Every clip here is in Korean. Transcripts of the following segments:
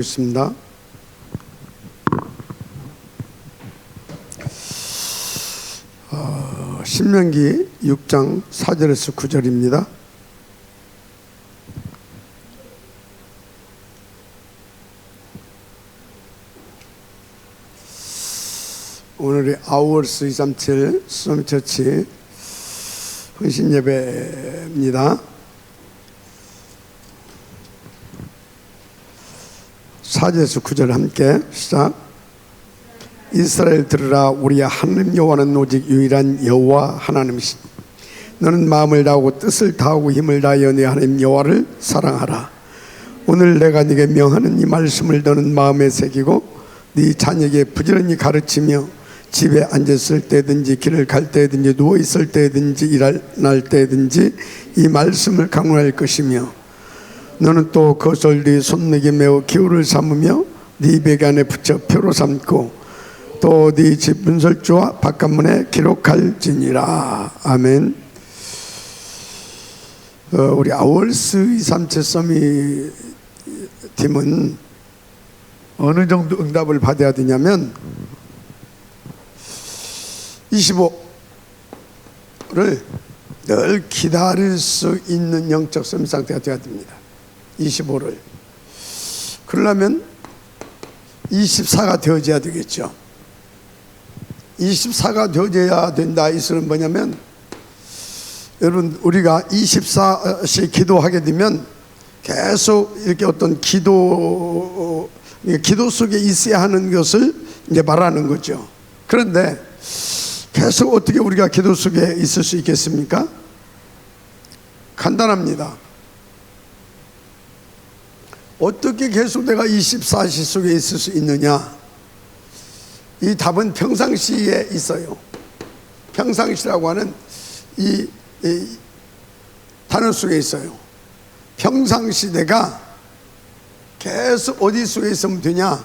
있습니다. 신명기 6장 4절에서 9절입니다. 오늘이 아우얼스 237 수성처치 헌신예배입니다. 4절에서 9절 함께 시작. 이스라엘 들으라. 우리의 하나님 여호와는 오직 유일한 여호와 하나님이시. 너는 마음을 다하고 뜻을 다하고 힘을 다하여 네 하나님 여호와를 사랑하라. 오늘 내가 네게 명하는 이 말씀을 너는 마음에 새기고 네 자녀에게 부지런히 가르치며 집에 앉았을 때든지 길을 갈 때든지 누워 있을 때든지 일어날 때든지 이 말씀을 강론할 것이며 너는 또 그것을 네 손목에 메어 기호를 삼으며 네 베개 안에 붙여 표로 삼고 또 네 집 문설주와 바깥문에 기록할지니라. 아멘. 우리 아우얼스 237 서밋 팀은 어느 정도 응답을 받아야 되냐면 25를 늘 기다릴 수 있는 영적 서밋 상태가 되어야 됩니다. 25를 그러려면 24가 되어져야 되겠죠. 24가 되어져야 된다. 이 소리는 뭐냐면 여러분 우리가 24시 기도하게 되면 계속 이렇게 어떤 기도 속에 있어야 하는 것을 이제 말하는 거죠. 그런데 계속 어떻게 우리가 기도 속에 있을 수 있겠습니까? 간단합니다. 어떻게 계속 내가 24시 속에 있을 수 있느냐? 이 답은 평상시에 있어요. 평상시라고 하는 이 단어 속에 있어요. 평상시 내가 계속 어디 속에 있으면 되냐?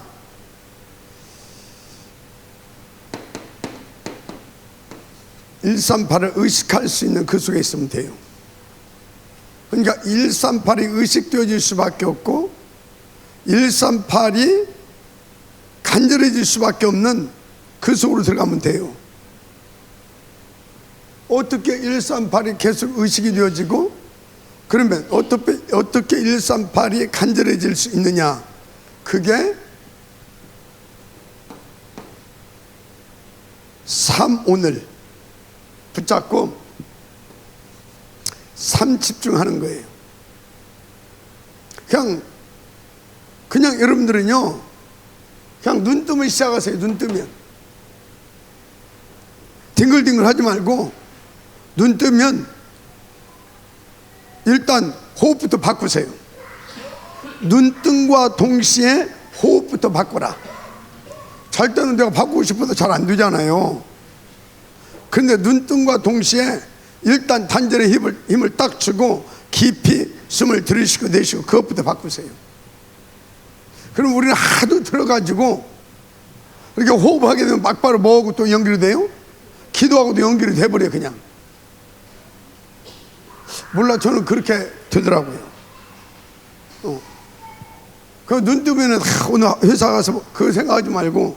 (138을) 의식할 수 있는 그 속에 있으면 돼요. 그러니까 138이 의식되어질 수밖에 없고 138이 간절해질 수밖에 없는 그 속으로 들어가면 돼요. 어떻게 138이 계속 의식이 되어지고 그러면 어떻게 138이 간절해질 수 있느냐? 그게 3오늘 붙잡고 3 집중하는 거예요. 그냥 여러분들은요, 그냥 눈 뜨면 시작하세요. 눈 뜨면 뒹글뒹글 하지 말고 눈 뜨면 일단 호흡부터 바꾸세요. 눈뜸과 동시에 호흡부터 바꿔라. 잘 때는 내가 바꾸고 싶어도 잘 안 되잖아요. 그런데 눈뜸과 동시에 일단 단전에 힘을 딱 주고 깊이 숨을 들이쉬고 내쉬고 그것부터 바꾸세요. 그럼 우리는 하도 들어가지고 이렇게 호흡하게 되면 막바로 뭐하고 또 연결이 돼요? 기도하고도 연결이 돼버려요. 그냥 몰라, 저는 그렇게 되더라고요. 그 눈 뜨면은 오늘 회사 가서 그거 생각하지 말고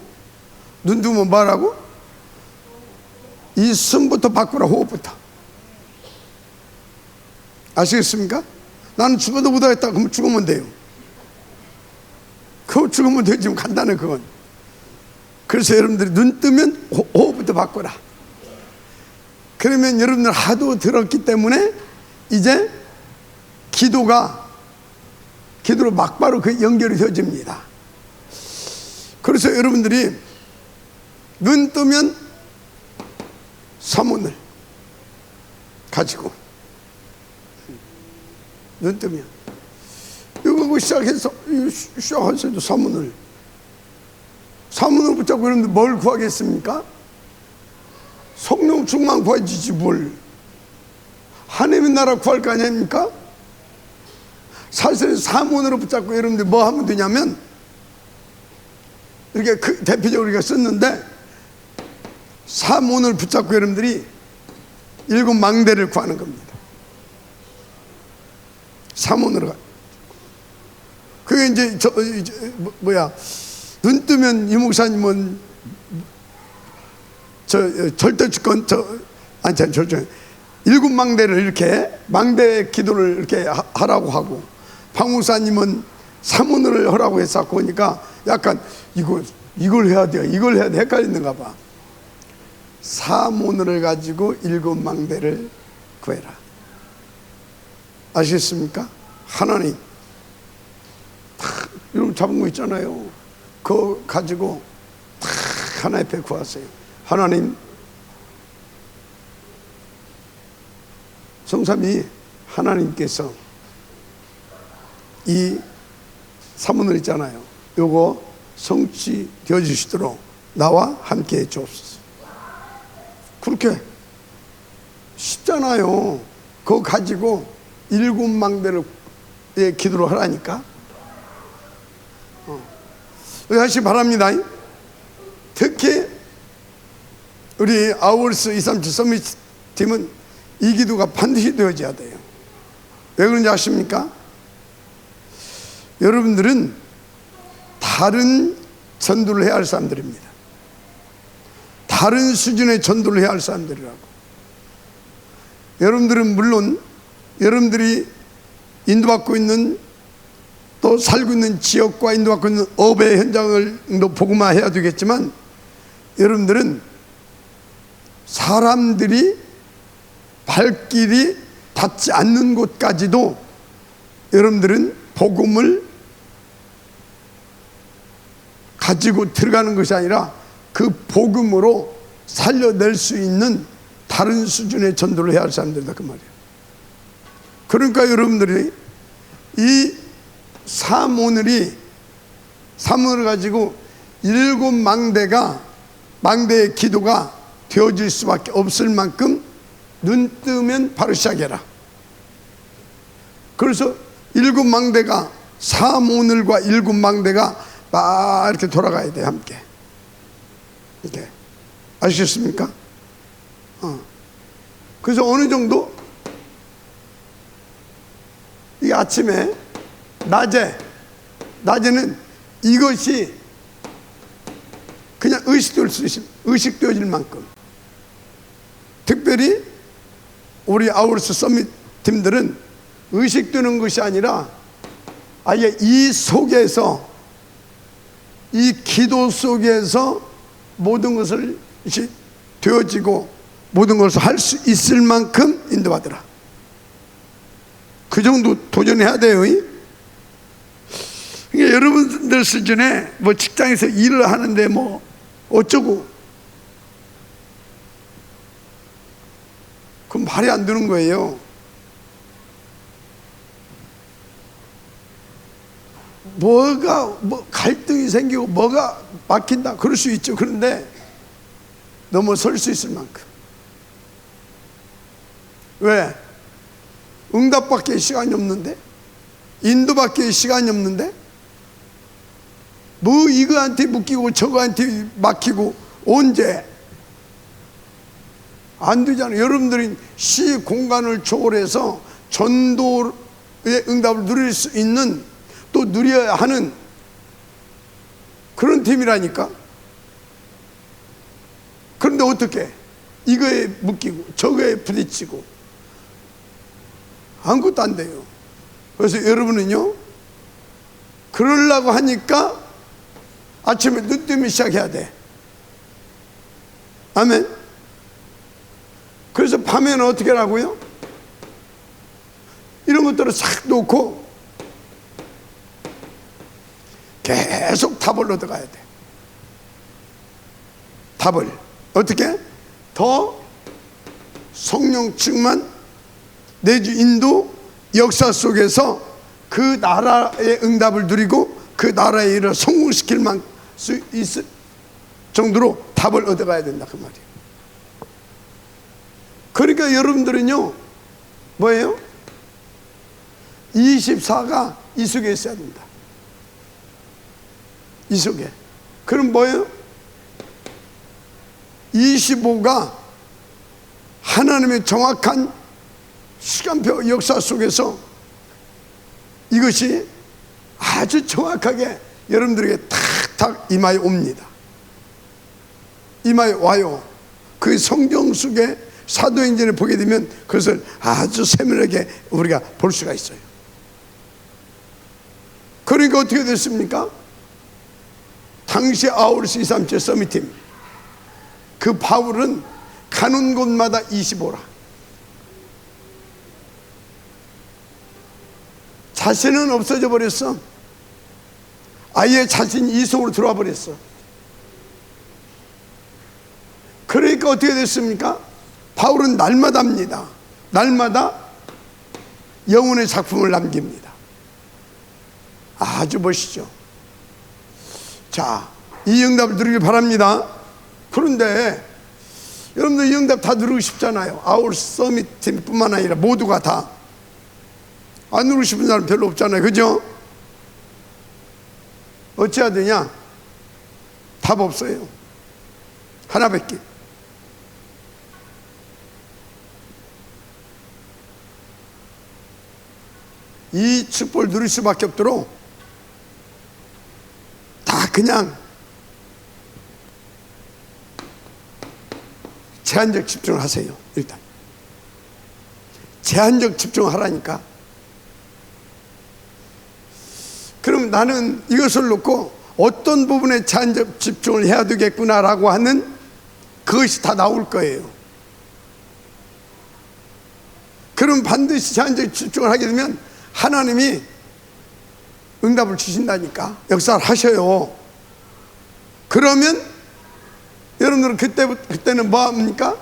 눈 뜨면 뭐라고? 이 숨부터 바꾸라. 호흡부터. 아시겠습니까? 나는 죽어도 못하겠다. 그럼 죽으면 돼요. 그거 죽으면 되지. 간단해 그건. 그래서 여러분들이 눈 뜨면 호흡부터 바꿔라. 그러면 여러분들 하도 들었기 때문에 이제 기도로 막바로 그 연결이 되어집니다. 그래서 여러분들이 눈 뜨면 서문을 가지고 눈 뜨면 이거 시작해서도 서문을 붙잡고 여러분들 뭘 구하겠습니까? 성령 충만 구하지지 뭘. 하나님의 나라 구할 거 아닙니까? 사실 사문으로 붙잡고 여러분들 뭐 하면 되냐면 이렇게 대표적으로 우리가 썼는데 사문을 붙잡고 여러분들이 7 망대를 구하는 겁니다. 사문으로 가. 그게 이제 눈 뜨면 이 목사님은 절대 주권 일곱 망대를 이렇게 망대 기도를 이렇게 하라고 하고, 박 목사님은 사문을 하라고 했었고, 그러니까 약간 이걸 해야 돼 헷갈리는가 봐. 사문을 가지고 일곱 망대를 구해라. 아시겠습니까? 하나님 여러분 잡은 거 있잖아요. 그거 가지고 하나님 앞에 구하세요. 하나님, 성삼위 하나님께서 이 사문을 있잖아요, 요거 성취되어 주시도록 나와 함께 해 주옵소서. 그렇게 쉽잖아요. 그거 가지고 일곱 망대를 기도를 하라니까. 하시기 바랍니다. 특히 우리 아우르스 237 서밋 팀은 이 기도가 반드시 되어져야 돼요. 왜 그런지 아십니까? 여러분들은 다른 전도를 해야 할 사람들입니다. 다른 수준의 전도를 해야 할 사람들이라고. 여러분들은 물론 여러분들이 인도받고 있는, 또 살고 있는 지역과 인도받고 있는 업의 현장을 복음화해야 되겠지만, 여러분들은 사람들이 발길이 닿지 않는 곳까지도 여러분들은 복음을 가지고 들어가는 것이 아니라 그 복음으로 살려낼 수 있는 다른 수준의 전도를 해야 할 사람들이다, 그 말이에요. 그러니까 여러분들이 이 사문을 가지고 일곱 망대의 기도가 되어질 수밖에 없을 만큼 눈 뜨면 바로 시작해라. 그래서 일곱 망대가, 사문을과 일곱 망대가 막 이렇게 돌아가야 돼, 함께. 이렇게. 아시겠습니까? 그래서 어느 정도 이 아침에 낮에는 이것이 그냥 의식되어질 만큼, 특별히 우리 아우르스 서밋 팀들은 의식되는 것이 아니라 아예 이 속에서, 이 기도 속에서 모든 것을 되어지고 모든 것을 할 수 있을 만큼 인도받으라. 그 정도 도전해야 돼요. 그러니까 여러분들 수준에 뭐 직장에서 일을 하는데 뭐 어쩌고, 그건 말이 안 되는 거예요. 뭐 갈등이 생기고 뭐가 막힌다, 그럴 수 있죠. 그런데 넘어설 수 있을 만큼. 왜? 응답받기에 시간이 없는데, 인도받기에 시간이 없는데, 뭐 이거한테 묶이고 저거한테 막히고 언제? 안 되잖아요. 여러분들이 시 공간을 초월해서 전도의 응답을 누릴 수 있는, 또 누려야 하는 그런 팀이라니까. 그런데 어떻게 이거에 묶이고 저거에 부딪히고 아무것도 안 돼요. 그래서 여러분은요, 그러려고 하니까 아침에 눈 뜨면 시작해야 돼. 아멘. 그래서 밤에는 어떻게 하라고요? 이런 것들을 싹 놓고 계속 답을 얻어가야 돼. 답을 어떻게? 더 성령 충만 내주 인도 역사 속에서 그 나라의 응답을 누리고 그 나라의 일을 성공시킬 수 있을 정도로 답을 얻어가야 된다, 그 말이에요. 그러니까 여러분들은요, 뭐예요? 24가 이 속에 있어야 된다. 이 속에. 그럼 뭐예요? 25가 하나님의 정확한 시간표 역사 속에서 이것이 아주 정확하게 여러분들에게 탁탁 이마에 옵니다. 이마에 와요. 그 성경 속에 사도행전을 보게 되면 그것을 아주 세밀하게 우리가 볼 수가 있어요. 그러니까 어떻게 됐습니까? 당시 아우르스 237 서밋팀, 그 바울은 가는 곳마다 25라. 자신은 없어져 버렸어. 아예 자신이 이 속으로 들어와 버렸어. 그러니까 어떻게 됐습니까? 바울은 날마다입니다. 날마다 영혼의 작품을 남깁니다. 아주 멋있죠. 자, 이 응답을 누리길 바랍니다. 그런데 여러분들 이 응답 다 누리고 싶잖아요. 아울 서밋 팀뿐만 아니라 모두가 다. 안 누리고 싶은 사람 별로 없잖아요. 그죠? 어찌해야 되냐? 답 없어요. 하나밖에. 이 축복을 누릴 수밖에 없도록 다 그냥 제한적 집중을 하세요. 일단 제한적 집중을 하라니까. 그럼 나는 이것을 놓고 어떤 부분에 제한적 집중을 해야 되겠구나라고 하는 그것이 다 나올 거예요. 그럼 반드시 제한적 집중을 하게 되면 하나님이 응답을 주신다니까. 역사를 하셔요. 그러면 여러분들은 그때는 뭐 합니까?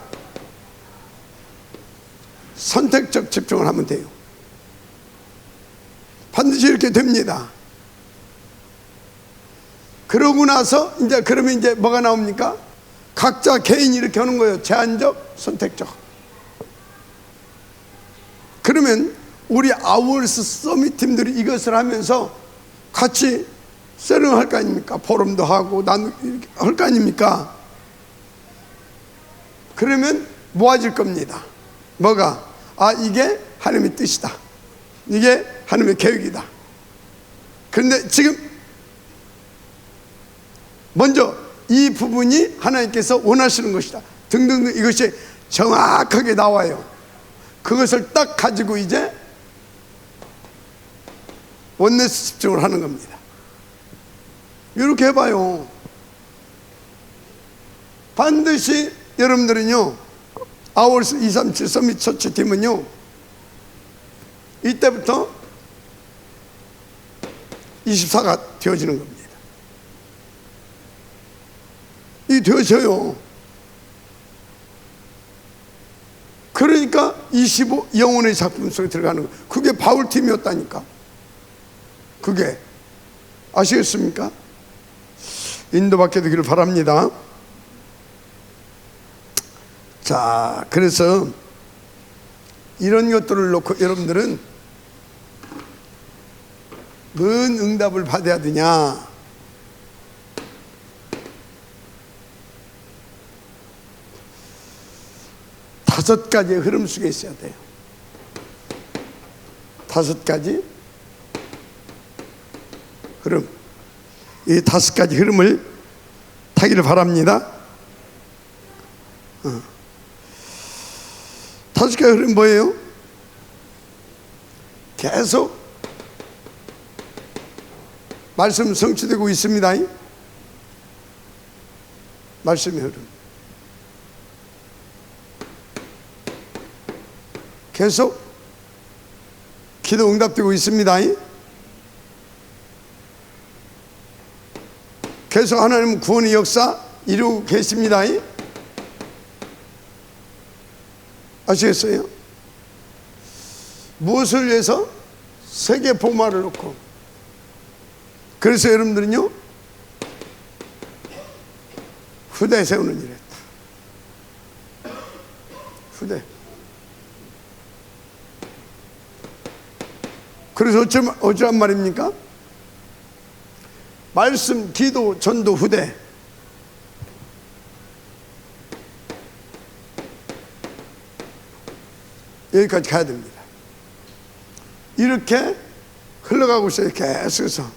선택적 집중을 하면 돼요. 반드시 이렇게 됩니다. 그러고 나서 그러면 이제 뭐가 나옵니까? 각자 개인이 이렇게 하는 거예요. 제한적, 선택적. 그러면 우리 아울스 서밋 팀들이 이것을 하면서 같이 세령할 거 아닙니까? 포럼도 하고 할 거 아닙니까? 그러면 모아질 겁니다. 뭐가? 아, 이게 하나님의 뜻이다. 이게 하나님의 계획이다. 그런데 지금 먼저 이 부분이 하나님께서 원하시는 것이다 등등등, 이것이 정확하게 나와요. 그것을 딱 가지고 이제 원내스 집중을 하는 겁니다. 이렇게 해봐요. 반드시 여러분들은요, 아울스 237 서밋 처치 팀은요, 이때부터 24가 되어지는 겁니다. 이 되어져요. 그러니까 25 영혼의 작품 속에 들어가는 거. 그게 바울 팀이었다니까. 그게 아시겠습니까? 인도받게 되기를 바랍니다. 자, 그래서 이런 것들을 놓고 여러분들은 뭔 응답을 받아야 되냐? 다섯 가지의 흐름 속에 있어야 돼요. 다섯 가지 흐름. 이 다섯 가지 흐름을 타기를 바랍니다. 다섯 가지 흐름 뭐예요? 계속 말씀 성취되고 있습니다. 말씀의 흐름. 계속 기도 응답되고 있습니다. 계속 하나님은 구원의 역사 이루고 계십니다. 아시겠어요? 무엇을 위해서? 세계 복음화를 놓고. 그래서 여러분들은요, 후대 세우는 일 했다. 후대. 그래서 어쩌란 말입니까? 말씀, 기도, 전도, 후대. 여기까지 가야 됩니다. 이렇게 흘러가고 있어요. 계속해서.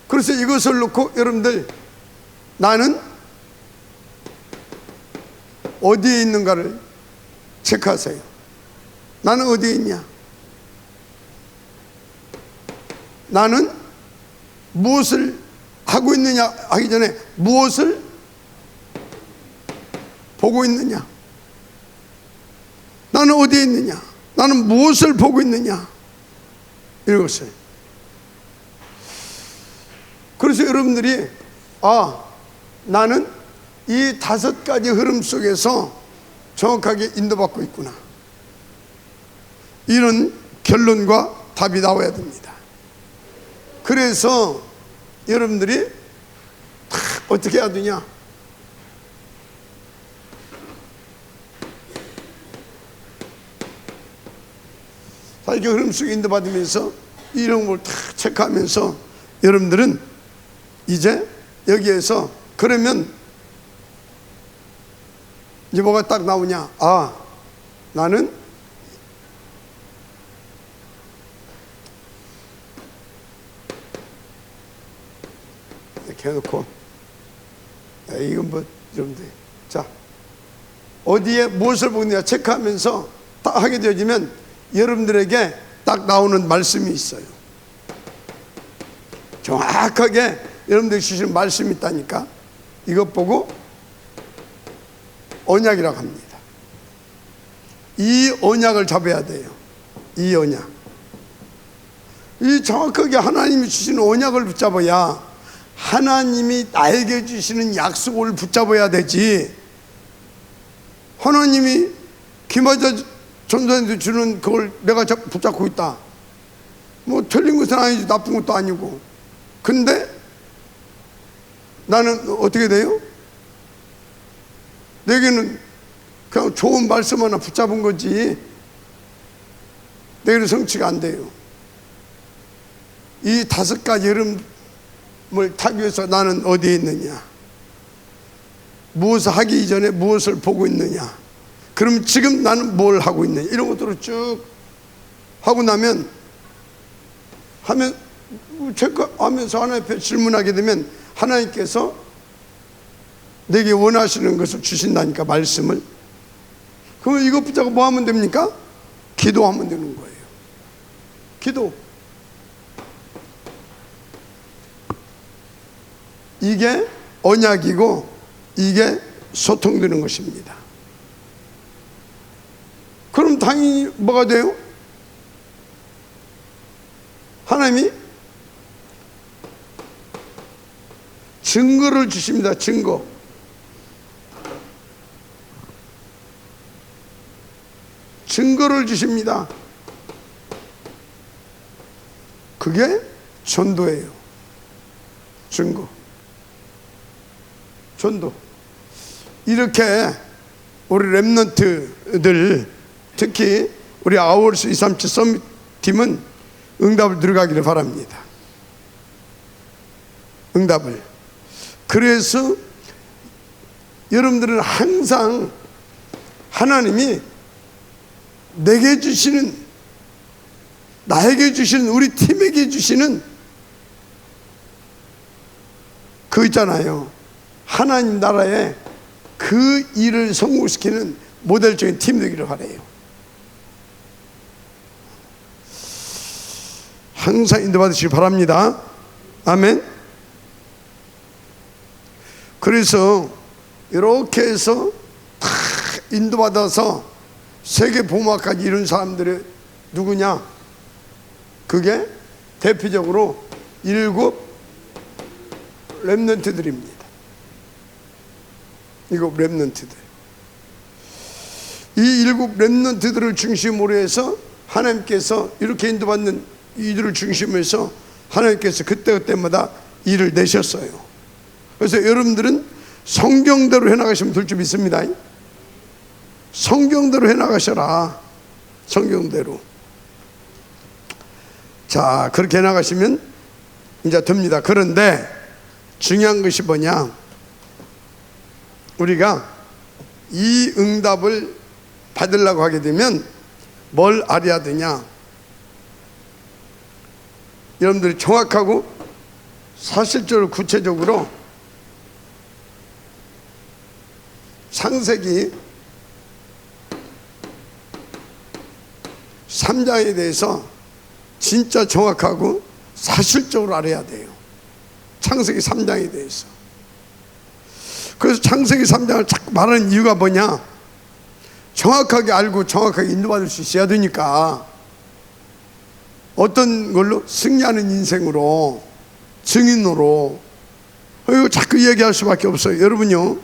그래서 이것을 놓고 여러분들, 나는 어디에 있는가를 체크하세요. 나는 어디에 있냐? 나는 무엇을 하고 있느냐 하기 전에 무엇을 보고 있느냐? 나는 어디에 있느냐? 나는 무엇을 보고 있느냐? 이것을. 그래서 여러분들이 나는 이 5가지 흐름 속에서 정확하게 인도받고 있구나, 이런 결론과 답이 나와야 됩니다. 그래서 여러분들이 다 어떻게 해야 되냐? 이렇게 흐름 속에 인도받으면서 이런 걸 다 체크하면서 여러분들은 이제 여기에서, 그러면 이제 뭐가 딱 나오냐? 나는 이렇게 해놓고, 이건 뭐 여러분들, 자, 어디에 무엇을 보느냐 체크하면서 딱 하게 되어지면 여러분들에게 딱 나오는 말씀이 있어요. 정확하게 여러분들이 주시는 말씀이 있다니까. 이것 보고 언약이라고 합니다. 이 언약을 잡아야 돼요. 이 언약. 이 정확하게 하나님이 주시는 언약을 붙잡아야, 하나님이 나에게 주시는 약속을 붙잡아야 되지, 하나님이 김하자 전도사님도 주는 그걸 내가 붙잡고 있다, 뭐 틀린 것은 아니지, 나쁜 것도 아니고. 근데 나는 어떻게 돼요? 내게는 그냥 좋은 말씀 하나 붙잡은 거지, 내게는 성취가 안 돼요. 이 5가지 흐름을 타기 위해서 나는 어디에 있느냐, 무엇을 하기 이전에 무엇을 보고 있느냐, 그럼 지금 나는 뭘 하고 있느냐, 이런 것들을 쭉 하고 나면, 체크하면서 하나님 앞에 질문하게 되면 하나님께서 내게 원하시는 것을 주신다니까, 말씀을. 그럼 이것 붙잡고 뭐 하면 됩니까? 기도하면 되는 거예요. 기도. 이게 언약이고 이게 소통되는 것입니다. 그럼 당연히 뭐가 돼요? 하나님이 증거를 주십니다. 증거. 증거를 주십니다. 그게 전도예요. 증거. 전도. 이렇게 우리 렘넌트들, 특히 우리 아워스 237 서밋 팀은 응답을 들어가기를 바랍니다. 응답을. 그래서 여러분들은 항상 하나님이 내게 주시는, 나에게 주시는, 우리 팀에게 주시는 그 있잖아요, 하나님 나라에 그 일을 성공시키는 모델적인 팀 되기를 바라요. 항상 인도받으시기 바랍니다. 아멘. 그래서 이렇게 해서 다 인도받아서 세계 복음화까지 이룬 사람들이 누구냐? 그게 대표적으로 7 렘넌트들입니다. 7 렘넌트들. 이 7 렘넌트들을 중심으로 해서 하나님께서 이렇게 인도받는 이들을 중심으로 해서 하나님께서 그때그때마다 일을 내셨어요. 그래서 여러분들은 성경대로 해나가시면 될 줄 믿습니다. 성경대로 해나가셔라. 성경대로. 자, 그렇게 해나가시면 이제 됩니다. 그런데 중요한 것이 뭐냐? 우리가 이 응답을 받으려고 하게 되면 뭘 알아야 되냐? 여러분들이 정확하고 사실적으로 구체적으로 창세기 3장에 대해서 진짜 정확하고 사실적으로 알아야 돼요. 창세기 3장에 대해서. 그래서 창세기 3장을 자꾸 말하는 이유가 뭐냐? 정확하게 알고 정확하게 인도받을 수 있어야 되니까. 어떤 걸로? 승리하는 인생으로, 증인으로. 이거 자꾸 얘기할 수밖에 없어요. 여러분요,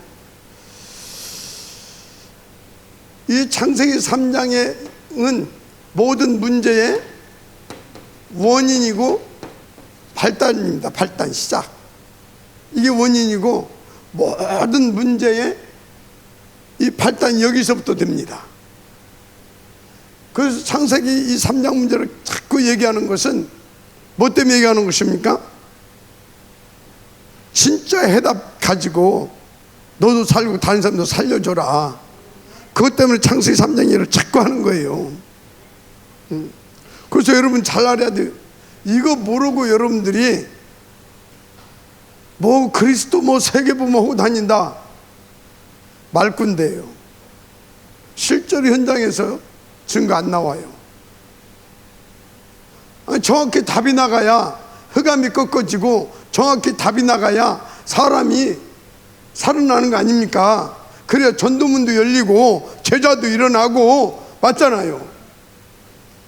이 창세기 3장은 모든 문제의 원인이고 발단입니다. 발단, 시작. 이게 원인이고 모든 문제의 이 발단이 여기서부터 됩니다. 그래서 창세기 이 3장 문제를 자꾸 얘기하는 것은 뭐 때문에 얘기하는 것입니까? 진짜 해답 가지고 너도 살고 다른 사람도 살려줘라. 그것 때문에 창세기 3장 얘기를 자꾸 하는 거예요. 그래서 여러분 잘 알아야 돼요. 이거 모르고 여러분들이 뭐 그리스도 뭐 세계보험하고 다닌다, 말꾼대요. 실제로 현장에서 증거 안 나와요. 아니, 정확히 답이 나가야 흑암이 꺾어지고 정확히 답이 나가야 사람이 살아나는 거 아닙니까? 그래야 전도문도 열리고 제자도 일어나고, 맞잖아요.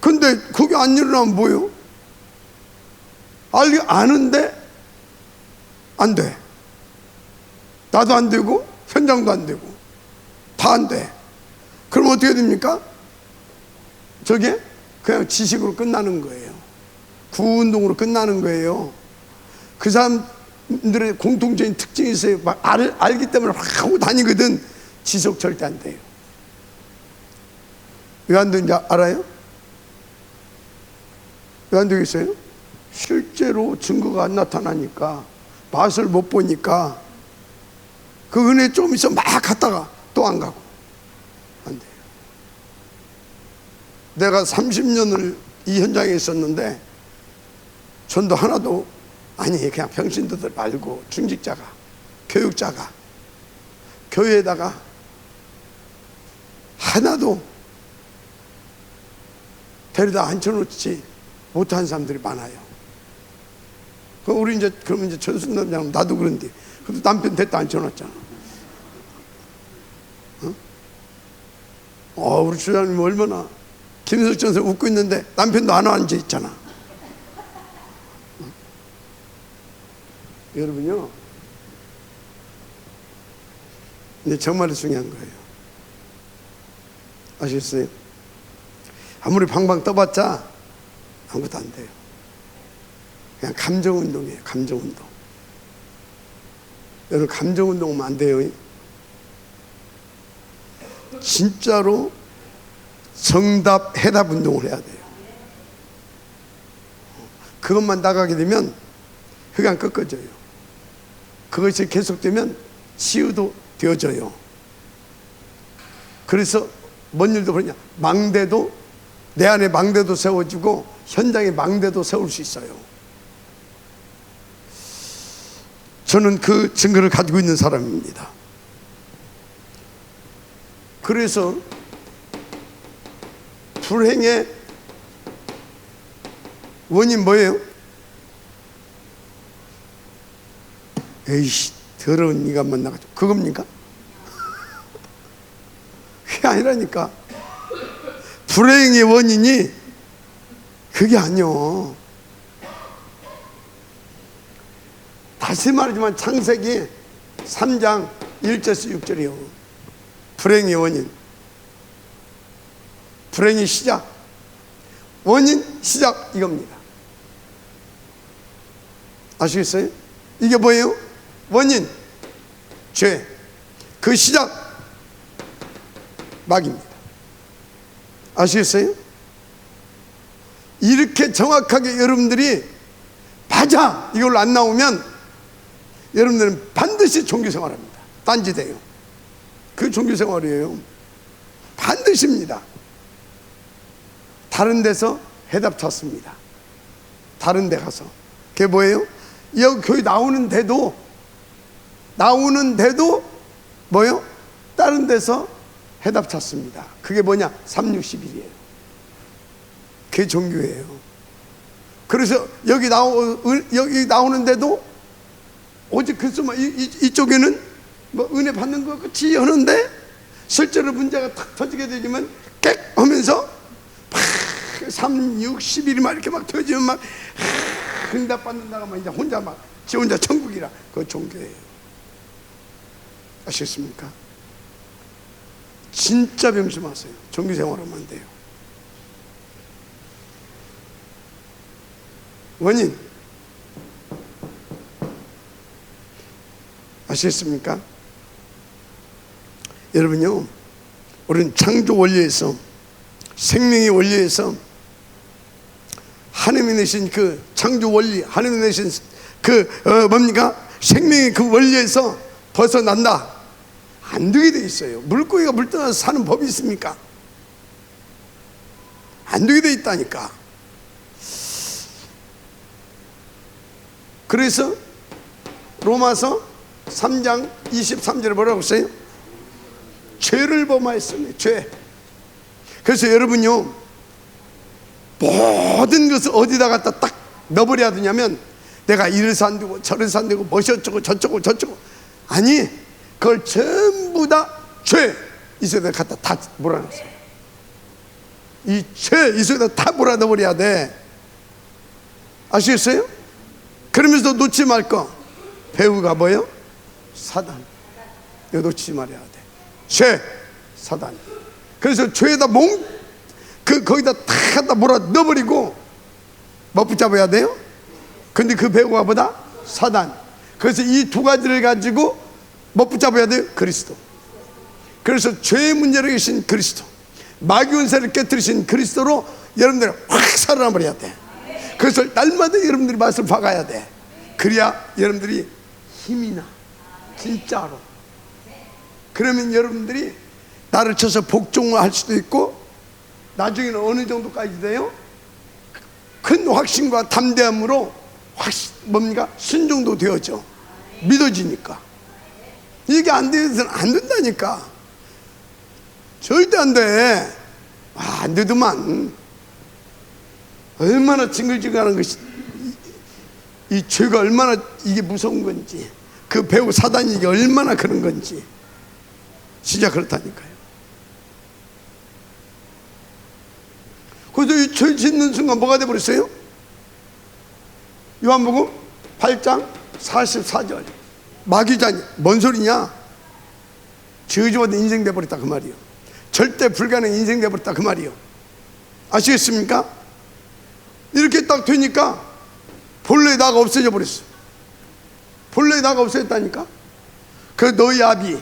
근데 그게 안 일어나면 뭐예요? 아는데 안 돼. 나도 안 되고 현장도 안 되고 다 안 돼. 그럼 어떻게 됩니까? 저게 그냥 지식으로 끝나는 거예요. 구운동으로 끝나는 거예요. 그 사람들의 공통적인 특징이 있어요. 막 알기 때문에 막 하고 다니거든. 지속 절대 안 돼요. 왜 안 되는지 알아요? 왜 안 되겠어요? 실제로 증거가 안 나타나니까, 맛을 못 보니까 그 은혜 좀 있어 막 갔다가 또 안 가고. 안 돼요. 내가 30년을 이 현장에 있었는데 전도 하나도, 아니 그냥 병신도들 말고 중직자가, 교육자가 교회에다가 하나도 데려다 앉혀놓지 못한 사람들이 많아요. 우리 이제 그러면 이제 전순남장 나도 그런데, 그래도 남편 데려다 앉혀놨잖아. 우리 주장님 얼마나, 김석 전사 웃고 있는데 남편도 안 앉아 있잖아. 여러분요, 근데 정말 중요한 거예요. 아시겠어요? 아무리 방방 떠봤자 아무것도 안 돼요. 그냥 감정운동이에요. 감정운동. 여러분, 감정운동하면 안 돼요. 진짜로 정답, 해답 운동을 해야 돼요. 그것만 나가게 되면 흑암 꺾어져요. 그것이 계속되면 치유도 되어져요. 그래서 뭔 일도 그러냐, 망대도, 내 안에 망대도 세워지고 현장에 망대도 세울 수 있어요. 저는 그 증거를 가지고 있는 사람입니다. 그래서 불행의 원인 뭐예요? 에이씨, 더러운 인간만 나가지고 그겁니까? 그게 아니라니까. 불행의 원인이 그게 아니요. 다시 말하지만 창세기 3장 1절에서 6절이요. 불행의 원인, 불행의 시작, 원인, 시작, 이겁니다. 아시겠어요? 이게 뭐예요? 원인, 죄, 그 시작, 막입니다. 아시겠어요? 이렇게 정확하게 여러분들이 맞아, 이걸로 안 나오면 여러분들은 반드시 종교생활합니다. 딴짓해요. 그게 종교생활이에요. 반드시입니다. 다른 데서 해답 찾습니다. 다른 데 가서. 그게 뭐예요? 여기 교회 나오는데도 뭐예요? 다른 데서 해답 찾습니다. 그게 뭐냐? 360일이에요. 그게 종교예요. 그래서 여기 나오는데도 오직 그리스도만, 이쪽에는 뭐 은혜 받는 것 같이 하는데 실제로 문제가 탁 터지게 되면 객 하면서 3, 6, 11이 막 이렇게 막 터지면 막 응답 받는다가 막 이제 지 혼자 천국이라. 그거 종교예요. 아시겠습니까? 진짜 명심하세요. 종교 생활하면 안 돼요. 원인 아시겠습니까? 여러분요, 우리는 창조 원리에서, 생명의 원리에서 하나님이 내신 그 창조 원리, 하나님이 내신 그 뭡니까? 생명의 그 원리에서 벗어난다, 안 되게 돼 있어요. 물고기가 물 떠나서 사는 법이 있습니까? 안 되게 돼 있다니까. 그래서 로마서 3장 23절에 뭐라고 써요? 죄를 범하였으니, 죄. 그래서 여러분요, 모든 것을 어디다 갖다 딱 넣어버려야 되냐면, 내가 이래서 안 되고 저래서 안 되고 뭐시 어쩌고 저쩌고 아니, 그걸 전부 다 죄 이 속에다 갖다 다 몰아넣었어요. 이 죄 이 속에다 다 몰아넣어버려야 돼. 아시겠어요? 그러면서 놓지 말 거, 배우가 뭐예요? 사단. 이거 놓치지 말아야 돼. 죄, 사단. 그래서 죄에다 거기다 다 갖다 몰아 넣어버리고 뭐 붙잡아야 돼요? 근데 그 배우가 뭐다? 사단. 그래서 이 두 가지를 가지고 뭐 붙잡아야 돼요? 그리스도. 그래서 죄의 문제로 계신 그리스도, 마귀 운세를 깨뜨리신 그리스도로 여러분들 확 살아나버려야 돼. 그래서 날마다 여러분들이 맛을 봐가야 돼. 그래야 여러분들이 힘이 나, 진짜로. 그러면 여러분들이 나를 쳐서 복종할 수도 있고, 나중에는 어느 정도까지 돼요? 큰 확신과 담대함으로 뭡니까? 순종도 되어져. 믿어지니까. 이게 안 되어서는 안 된다니까. 절대 안 돼. 안 되더만. 얼마나 징글징글하는 것이, 이 죄가 얼마나 이게 무서운 건지, 그 배우 사단이 이게 얼마나 그런 건지. 진짜 그렇다니까요. 그래서 이 죄 짓는 순간 뭐가 돼버렸어요? 요한복음 8장 44절. 마귀자니, 뭔 소리냐? 저주받은 인생 돼버렸다 그 말이요. 절대 불가능한 인생 돼버렸다 그 말이요. 아시겠습니까? 이렇게 딱 되니까 본래 나가 없어져 버렸어. 본래 나가 없어졌다니까. 그 너희 아비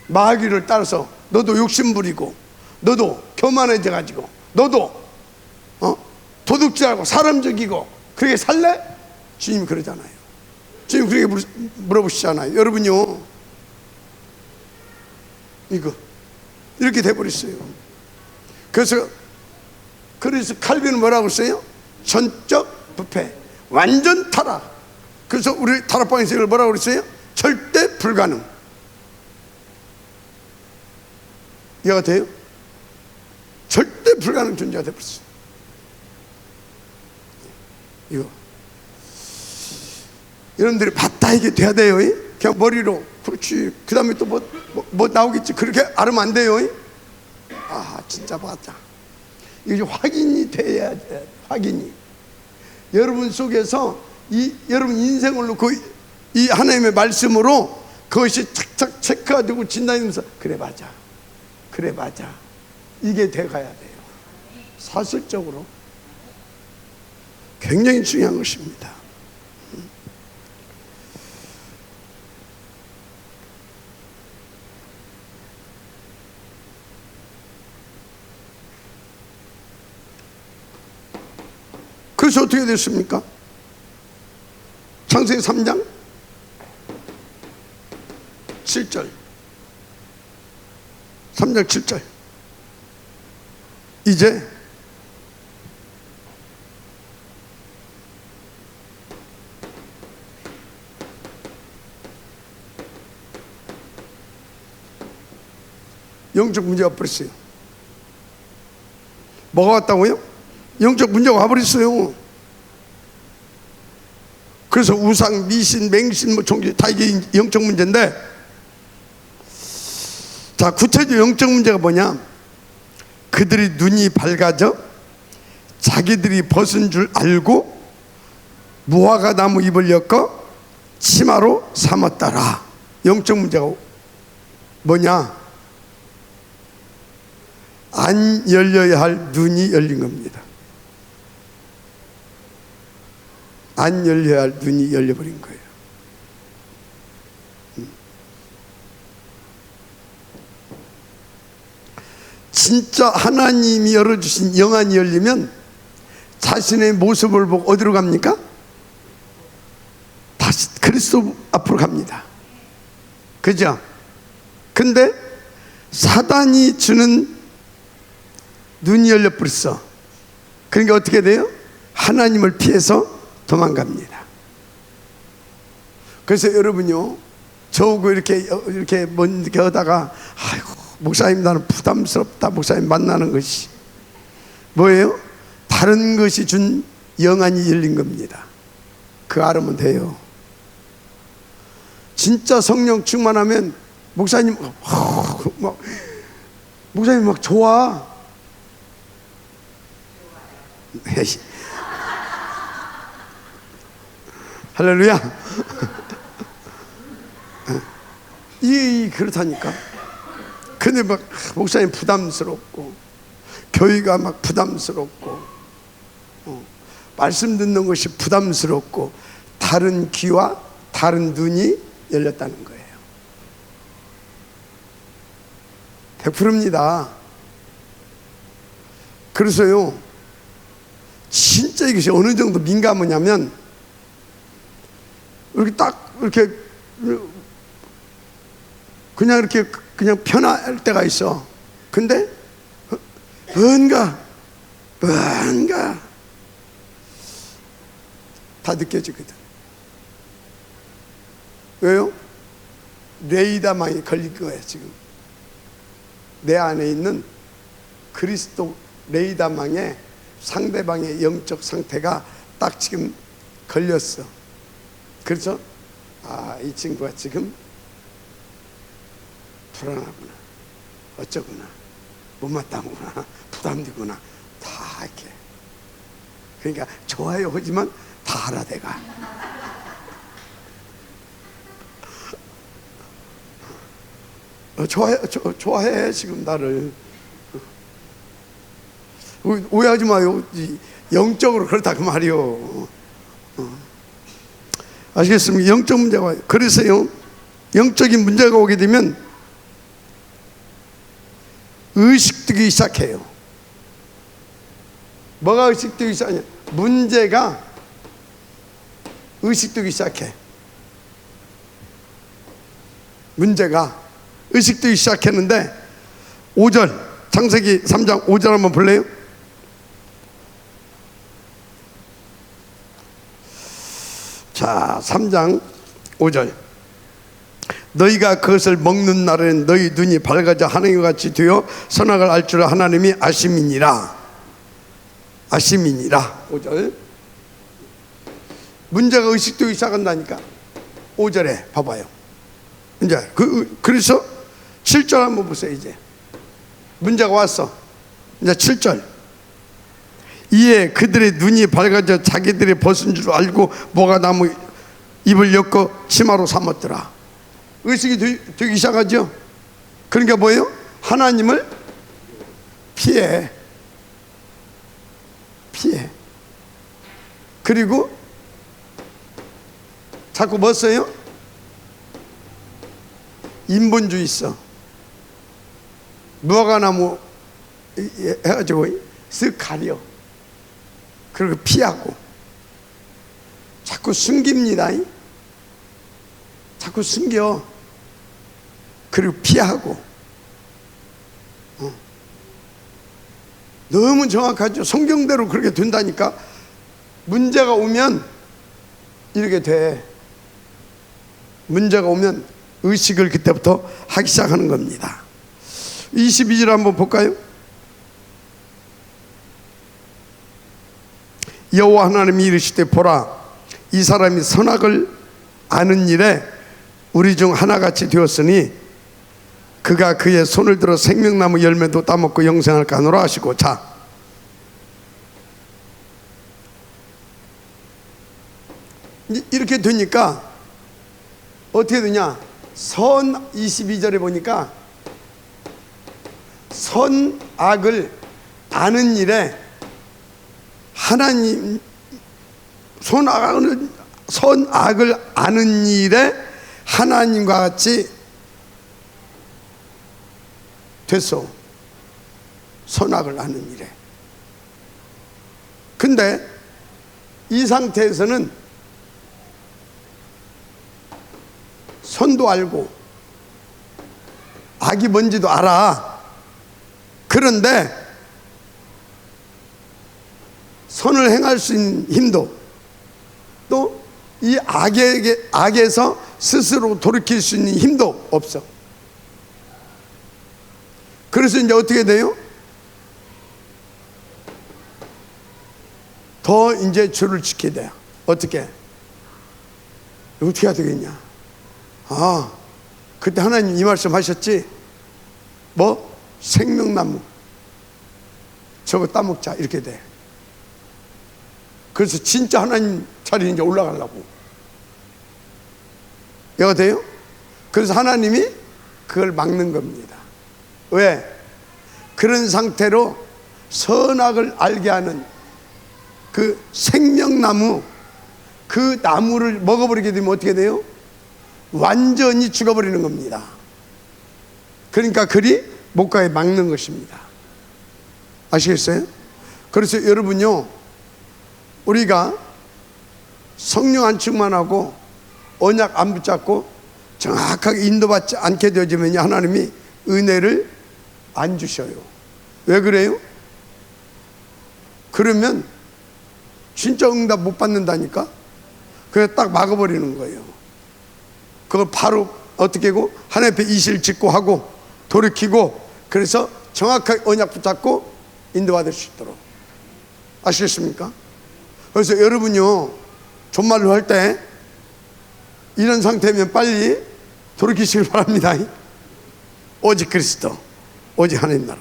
마귀를 따라서 너도 욕심 부리고, 너도 교만해져 가지고, 너도 도둑질하고 사람 죽이고 그렇게 살래? 주님이 그러잖아요. 주님 그렇게 물어보시잖아요. 여러분요, 이거 이렇게 돼버렸어요. 그래서 칼빈은 뭐라고 써요? 전적 부패, 완전 타락. 그래서 우리 타락방에서 이걸 뭐라고 그랬어요? 절대 불가능. 이해가 돼요? 절대 불가능 존재가 돼버렸어요. 이거 여러분들이 봤다 이게 돼야 돼요. 그냥 머리로 그렇지, 그 다음에 또 뭐 나오겠지, 그렇게 알으면 안 돼요. 진짜 봤다. 이게 확인이 돼야 돼. 확인이 여러분 속에서 여러분 인생을 놓고 이 하나님의 말씀으로 그것이 착착 체크되고 진단하면서 그래 맞아 이게 돼가야 돼요. 사실적으로 굉장히 중요한 것입니다. 그래서 어떻게 됐습니까? 창세기 3장 7절, 3장 7절. 이제 영적 문제가 와버렸어요. 뭐가 왔다고요? 영적 문제가 와버렸어요. 그래서 우상, 미신, 맹신, 뭐 종교 다 이게 영적 문제인데, 자, 구체적으로 영적 문제가 뭐냐? 그들이 눈이 밝아져 자기들이 벗은 줄 알고 무화과 나무 잎을 엮어 치마로 삼았더라. 영적 문제가 뭐냐? 안 열려야 할 눈이 열린 겁니다. 안 열려야 할 눈이 열려버린 거예요. 진짜 하나님이 열어주신 영안이 열리면 자신의 모습을 보고 어디로 갑니까? 다시 그리스도 앞으로 갑니다. 그죠? 근데 사단이 주는 눈이 열려버렸어. 그러니까 어떻게 돼요? 하나님을 피해서 도망갑니다. 그래서 여러분요, 저하고 이렇게 뭔게 하다가, 아이고 목사님 나는 부담스럽다, 목사님 만나는 것이 뭐예요? 다른 것이 준 영안이 열린 겁니다. 그거 알으면 돼요. 진짜 성령 충만하면 목사님 목사님 막 좋아. 할렐루야. 이 그렇다니까. 근데 막 목사님 부담스럽고 교회가 막 부담스럽고 말씀 듣는 것이 부담스럽고 다른 귀와 다른 눈이 열렸다는 거예요. 100%입니다. 그래서요, 진짜 이것이 어느 정도 민감하냐면 이렇게 딱 이렇게 그냥 편할 때가 있어. 근데 뭔가 다 느껴지거든. 왜요? 레이다망이 걸릴 거예요. 지금 내 안에 있는 그리스도 레이다망에 상대방의 영적 상태가 딱 지금 걸렸어. 그래서 이 친구가 지금 불안하구나, 어쩌구나, 못마땅하구나, 부담되구나, 다 이렇게. 그러니까 좋아요 하지만 다 알아 내가. 좋아해 지금 나를. 오해하지 마요. 영적으로 그렇다 그 말이요. 아시겠습니까? 영적 문제가 와요. 그래서요, 영적인 문제가 오게 되면 의식되기 시작해요. 뭐가 의식되기 시작하냐? 문제가 의식되기 시작해. 문제가 의식되기 시작했는데 5절, 창세기 3장 5절 한번 볼래요? 자, 3장 5절. 너희가 그것을 먹는 날에는 너희 눈이 밝아져 하나님과 같이 되어 선악을 알 줄 하나님이 아심이니라. 아심이니라. 5절. 문제가 의식되기 시작한다니까. 5절에 봐봐요. 이제 그래서 7절 한번 보세요. 이제 문제가 왔어. 이제 7절. 이에 그들의 눈이 밝아져 자기들이 벗은 줄 알고 뭐가 나무 잎을 엮어 치마로 삼았더라. 의식이 되기 시작하죠. 그러니까 뭐예요? 하나님을 피해. 그리고 자꾸 뭐 써요? 인본주의 있어. 무화과나무 해가지고 쓱 가려. 그리고 피하고 자꾸 숨깁니다. 자꾸 숨겨. 그리고 피하고. 너무 정확하죠. 성경대로 그렇게 된다니까. 문제가 오면 이렇게 돼. 문제가 오면 의식을 그때부터 하기 시작하는 겁니다. 22절 한번 볼까요? 여호와 하나님이 이르시되 보라, 이 사람이 선악을 아는 일에 우리 중 하나같이 되었으니 그가 그의 손을 들어 생명나무 열매도 따먹고 영생할까 하노라 하시고. 자, 이렇게 되니까 어떻게 되냐? 22절에 보니까 선악을 아는 일에 하나님, 선악을 아는 일에 하나님과 같이 됐어. 선악을 아는 일에. 근데 이 상태에서는 선도 알고 악이 뭔지도 알아. 그런데 선을 행할 수 있는 힘도, 또 이 악에서 스스로 돌이킬 수 있는 힘도 없어. 그래서 이제 어떻게 돼요? 더 이제 줄을 지켜야 돼요. 어떻게 해야 되겠냐? 아, 그때 하나님 이 말씀 하셨지? 뭐? 생명나무 저거 따먹자, 이렇게 돼. 그래서 진짜 하나님 자리에 이제 올라가려고. 이해가 돼요? 그래서 하나님이 그걸 막는 겁니다. 왜? 그런 상태로 선악을 알게 하는 그 생명나무, 그 나무를 먹어버리게 되면 어떻게 돼요? 완전히 죽어버리는 겁니다. 그러니까 그리 못 가게 막는 것입니다. 아시겠어요? 그래서 여러분요, 우리가 성령 안 충만하고 언약 안 붙잡고 정확하게 인도받지 않게 되어지면 하나님이 은혜를 안 주셔요. 왜 그래요? 그러면 진짜 응답 못 받는다니까. 그래서 딱 막아버리는 거예요. 그걸 바로 어떻게 하고 하나님 앞에 이실 짓고 하고 돌이키고, 그래서 정확하게 언약 붙잡고 인도받을 수 있도록. 아시겠습니까? 그래서 여러분요, 존말로 할 때 이런 상태면 빨리 돌이키시길 바랍니다. 오직 그리스도, 오직 하나님 나라.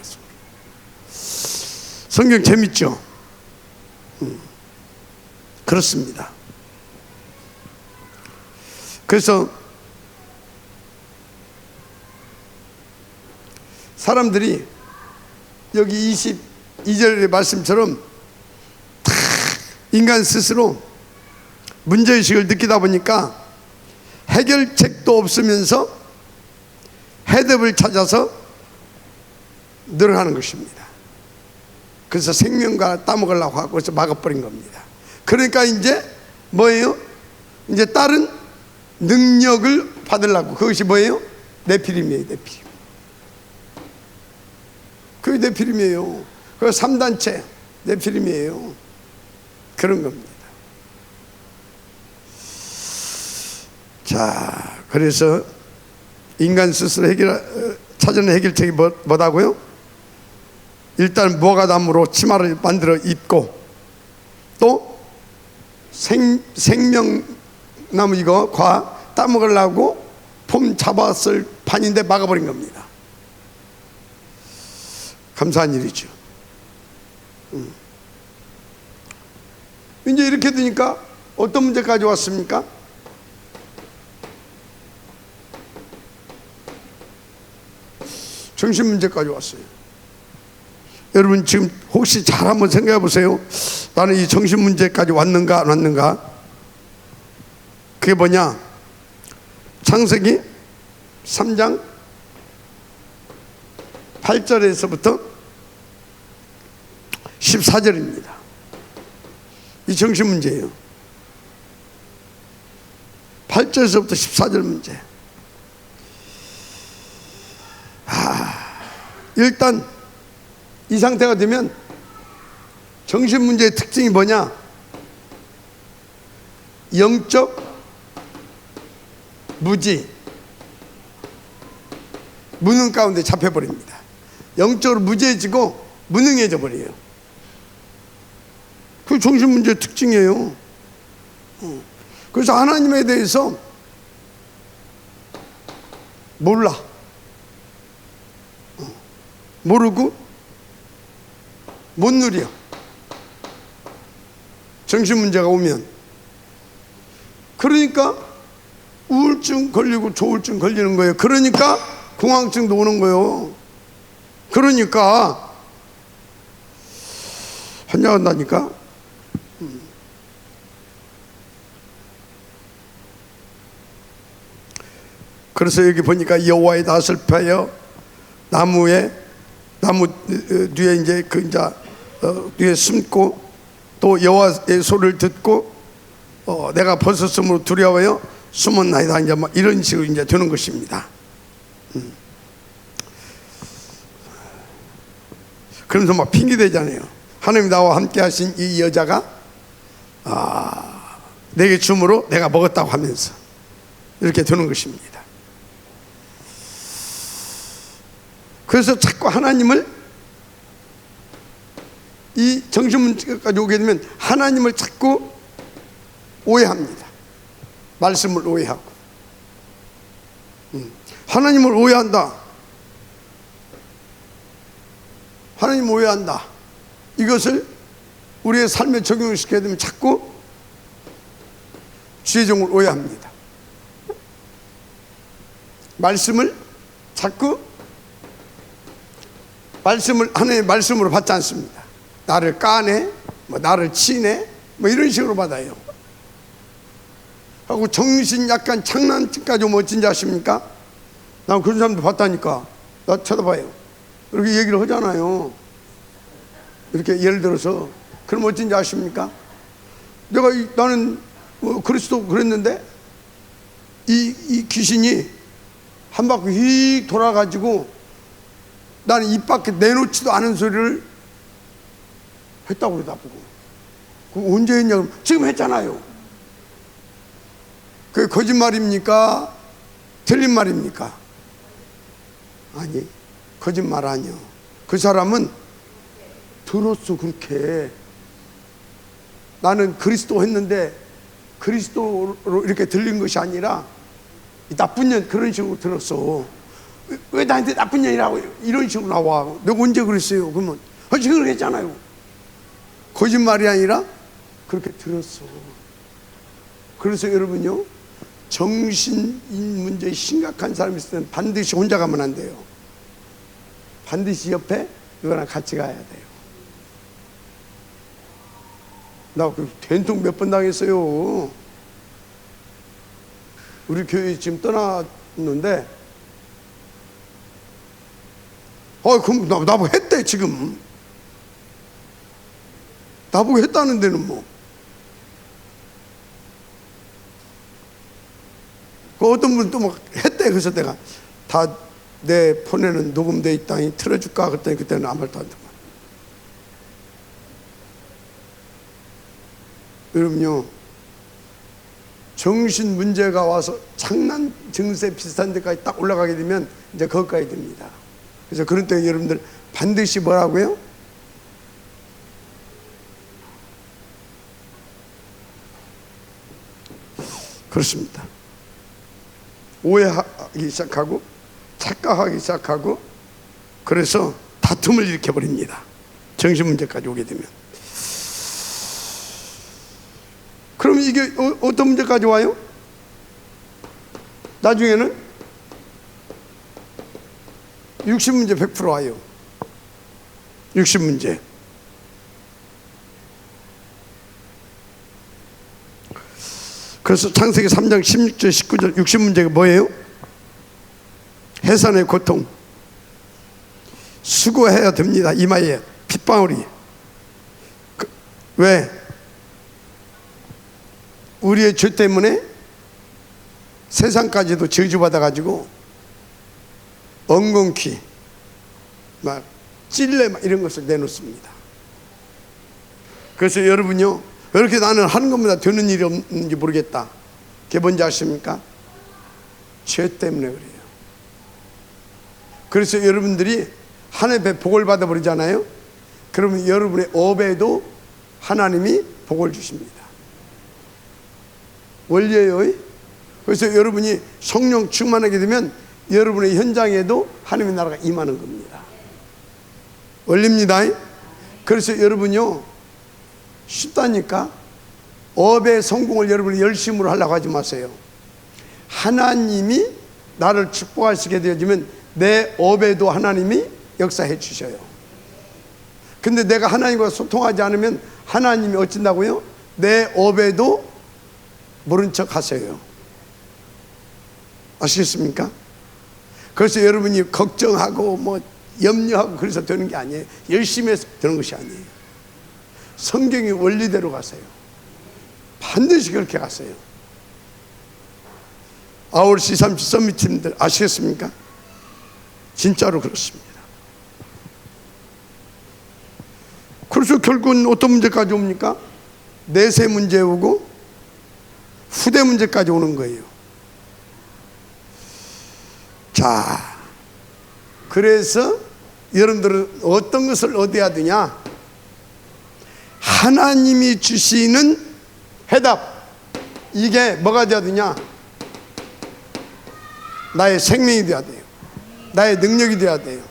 성경 재밌죠? 그렇습니다. 그래서 사람들이 여기 22절의 말씀처럼 다 인간 스스로 문제의식을 느끼다 보니까 해결책도 없으면서 해답을 찾아서 늘어나는 것입니다. 그래서 생명과 따먹으려고 하고 그래서 막아버린 겁니다. 그러니까 이제 뭐예요? 이제 다른 능력을 받으려고. 그것이 뭐예요? 네피림이에요. 네피림. 그게 네피림이에요. 그 3단체 네피림이에요. 그런 겁니다. 자, 그래서 인간 스스로 찾아낸 해결책이 뭐다고요? 일단 무화과나무로 치마를 만들어 입고, 또 생명나무 이거 과 따먹으려고 폼 잡았을 판인데 막아버린 겁니다. 감사한 일이죠. 이제 이렇게 되니까 어떤 문제까지 왔습니까? 정신 문제까지 왔어요. 여러분 지금 혹시 잘 한번 생각해 보세요. 나는 이 정신 문제까지 왔는가 안 왔는가? 그게 뭐냐? 창세기 3장 8절에서부터 14절입니다. 이 정신 문제예요. 8절에서부터 14절 문제. 일단 이 상태가 되면 정신 문제의 특징이 뭐냐? 영적 무지, 무능 가운데 잡혀버립니다. 영적으로 무지해지고 무능해져 버려요. 그 정신 문제의 특징이에요. 그래서 하나님에 대해서 몰라. 모르고 못 누려. 정신 문제가 오면. 그러니까 우울증 걸리고 조울증 걸리는 거예요. 그러니까 공황증도 오는 거예요. 그러니까 환장한다니까. 그래서 여기 보니까 여호와의 낯을 펴여 나무 뒤에 이제 뒤에 숨고 또 여호와의 소리를 듣고 내가 벗었으므로 두려워요 숨었나이다. 이제 막 이런 식으로 이제 되는 것입니다. 그러면서 막 핑계대잖아요. 하나님 나와 함께 하신 이 여자가 내게 줌으로 내가 먹었다고 하면서 이렇게 되는 것입니다. 그래서 자꾸 하나님을 이 정신문제까지 오게 되면 하나님을 자꾸 오해합니다. 말씀을 오해하고 하나님을 오해한다. 하나님 오해한다. 이것을 우리의 삶에 적용시켜야 되면 자꾸 주의종을 오해합니다. 말씀을 자꾸 하나님의 말씀으로 받지 않습니다. 나를 까네, 나를 치네, 이런 식으로 받아요. 하고 정신 약간 장난까지 오면 어쩐지 아십니까? 난 그런 사람도 봤다니까. 나 쳐다봐요. 이렇게 얘기를 하잖아요. 이렇게 예를 들어서. 그럼 어쩐지 아십니까? 나는 그리스도 그랬는데 이 귀신이 한 바퀴 휙 돌아가지고 나는 입 밖에 내놓지도 않은 소리를 했다고 그러다보고. 그럼 언제 했냐고. 지금 했잖아요. 그게 거짓말입니까? 틀린 말입니까? 아니, 거짓말 아니요. 그 사람은 들었어. 그렇게 나는 그리스도 했는데 그리스도로 이렇게 들린 것이 아니라 이 나쁜 년 그런 식으로 들었어. 왜 나한테 나쁜 년이라고 이런 식으로 나와. 내가 언제 그랬어요? 그러면 지금 했잖아요. 거짓말이 아니라 그렇게 들었어. 그래서 여러분요, 정신 문제에 심각한 사람이 있을 때는 반드시 혼자 가면 안 돼요. 반드시 옆에 누구랑 같이 가야 돼요. 나 그 된통 몇 번 당했어요. 우리 교회 지금 떠났는데 그럼 나보고 했대. 지금 나보고 했다는 데는 뭐. 그 어떤 분은 또 막 했대. 그래서 내가 다 내 폰에는 녹음돼 있다니 틀어줄까 그랬더니 그때는 아무 말도 안 듣고. 여러분요, 정신 문제가 와서 장난 증세 비슷한 데까지 딱 올라가게 되면 이제 거기까지 됩니다. 그래서 그런 때 여러분들 반드시 뭐라고요? 그렇습니다. 오해하기 시작하고 착각하기 시작하고 그래서 다툼을 일으켜버립니다. 정신 문제까지 오게 되면. 그럼 이게 어떤 문제까지 와요? 나중에는 육신 문제 100% 와요. 육신 문제. 그래서 창세기 3장 16절 19절 육신 문제가 뭐예요? 해산의 고통. 수고해야 됩니다. 이마에 핏방울이. 왜? 우리의 죄 때문에 세상까지도 저주받아가지고 엉겅퀴 막 찔레 막 이런 것을 내놓습니다. 그래서 여러분요, 왜 이렇게 나는 하는 것보다 되는 일이 없는지 모르겠다. 그게 뭔지 아십니까? 죄 때문에 그래요. 그래서 여러분들이 한 해 복을 받아버리잖아요. 그러면 여러분의 업에도 하나님이 복을 주십니다. 원리예요. 그래서 여러분이 성령 충만하게 되면 여러분의 현장에도 하나님의 나라가 임하는 겁니다. 원리입니다. 그래서 여러분요, 쉽다니까. 업의 성공을 여러분이 열심으로 하려고 하지 마세요. 하나님이 나를 축복하시게 되어지면 내 업에도 하나님이 역사해 주셔요. 근데 내가 하나님과 소통하지 않으면 하나님이 어쩐다고요? 내 업에도 모른 척 하세요. 아시겠습니까? 그래서 여러분이 걱정하고 뭐 염려하고 그래서 되는 게 아니에요. 열심히 해서 되는 것이 아니에요. 성경의 원리대로 가세요. 반드시 그렇게 가세요. 아울시 30 서밋팀들 아시겠습니까? 진짜로 그렇습니다. 그래서 결국은 어떤 문제까지 옵니까? 내세 문제 오고 후대 문제까지 오는 거예요. 자, 그래서 여러분들은 어떤 것을 얻어야 되냐? 하나님이 주시는 해답, 이게 뭐가 되어야 되냐? 나의 생명이 되어야 돼요. 나의 능력이 되어야 돼요.